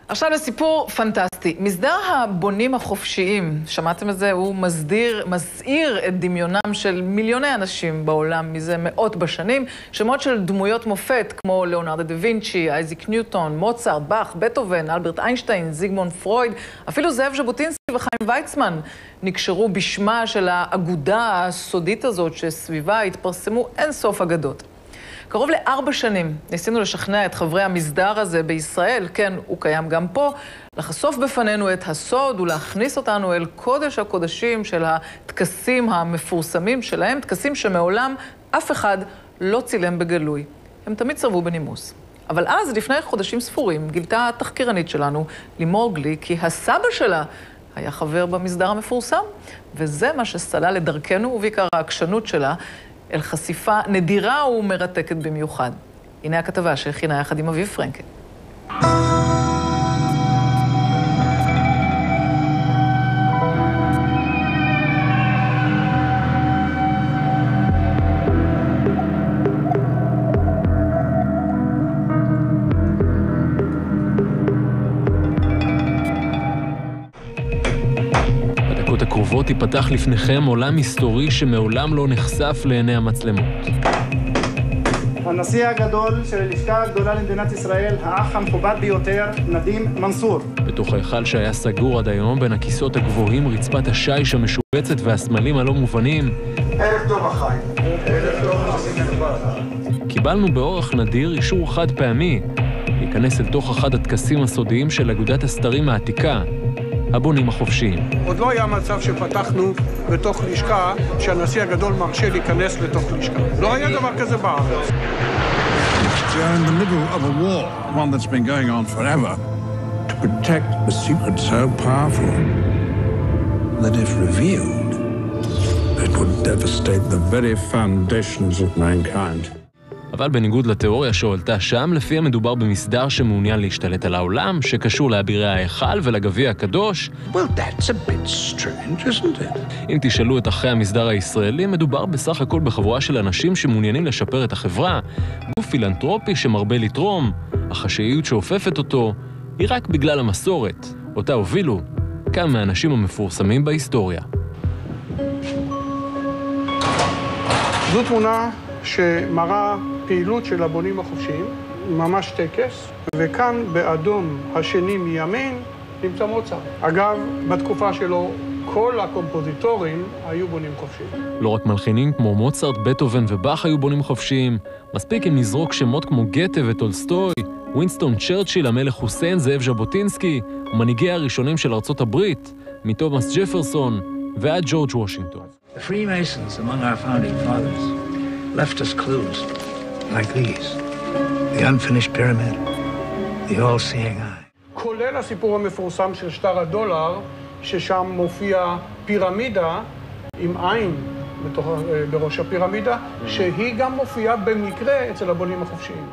עכשיו לסיפור פנטסטי. מסדר הבונים החופשיים, שמעתם את זה? הוא מסעיר את דמיונם של מיליוני אנשים בעולם מזה מאות בשנים. שמות של דמויות מופת כמו ליאונרדו דה וינצ'י, אייזק ניוטון, מוצרט, באך, בטהובן, אלברט איינשטיין, זיגמונד פרויד, אפילו זאב ז'בוטינסקי וחיים ויצמן נקשרו בשמה של האגודה הסודית הזאת שסביבה התפרסמו אין סוף אגדות. קרוב ל4 שנים ניסינו לשכנע את חברי המסדר הזה בישראל, כן, הוא קיים גם פה, לחשוף בפנינו את הסוד ולהכניס אותנו אל קודש הקודשים של הטקסים המפורסמים שלהם, טקסים שמעולם אף אחד לא צילם בגלוי. הם תמיד סרבו בנימוס. אבל אז, לפני חודשים ספורים, גילתה התחקירנית שלנו, לימור גליק, כי הסבא שלה היה חבר במסדר המפורסם, וזה מה שסלל לדרכנו, ובעיקר העקשנות שלה, אל חשיפה נדירה ומרתקת במיוחד. הנה הכתבה שהכינה יחד עם אביב פרנקל. בדקות הקרובות ייפתח לפניכם עולם היסטורי שמעולם לא נחשף לעיני המצלמות. הנשיא הגדול של הלשכה הגדולה למדינת ישראל, האח המכובד ביותר, נדים מנסור. בתוך ההיכל שהיה סגור עד היום, בין הכיסאות הגבוהים, רצפת השיש המשובצת והסמלים הלא מובנים. ערב טוב החיים. ערב טוב. קיבלנו באורח נדיר אישור חד פעמי להיכנס אל תוך אחד הטקסים הסודיים של אגודת הסתרים העתיקה, הבונים החופשיים. עוד לא היה מצב שפתחנו בתוך לשכה שהנשיא הגדול מרשה להיכנס לתוך לשכה. לא היה דבר כזה בארץ. We are in the middle of a war, one that's been going on forever, to protect a secret so powerful that if revealed, it would devastate the very foundations of mankind. אבל בניגוד לתיאוריה שהועלתה שם, לפיה מדובר במסדר שמעוניין להשתלט על העולם, שקשור לאבירי ההיכל ולגביע הקדוש. Well, that's a bit strange, isn't it? אם תשאלו את אחרי המסדר הישראלי, מדובר בסך הכל בחבורה של אנשים שמעוניינים לשפר את החברה, גוף פילנטרופי שמרבה לתרום, החשאיות שאופפת אותו, היא רק בגלל המסורת, אותה הובילו כמה מהאנשים המפורסמים בהיסטוריה. זו תמונה שמראה פעילות של הבונים החופשיים, ממש טקס, וכאן באדום השני מימין נמצא מוצרט. אגב, בתקופה שלו כל הקומפוזיטורים היו בונים חופשיים. לא רק מלחינים כמו מוצרט, בטהובן ובאך היו בונים חופשיים, מספיק אם נזרוק שמות כמו גתה וטולסטוי, ווינסטון צ'רצ'יל, המלך חוסיין, זאב ז'בוטינסקי, ומנהיגי הראשונים של ארצות הברית, מתומאס ג'פרסון ועד ג'ורג' וושינגטון. The Freemasons among our founding fathers left us clues like these. The unfinished pyramid, the all-seeing eye. כולל הסיפור המפורסם של שטר הדולר, ששם מופיע פירמידה עם עין בראש הפירמידה, שהיא גם מופיעה במקרה אצל הבונים החופשיים.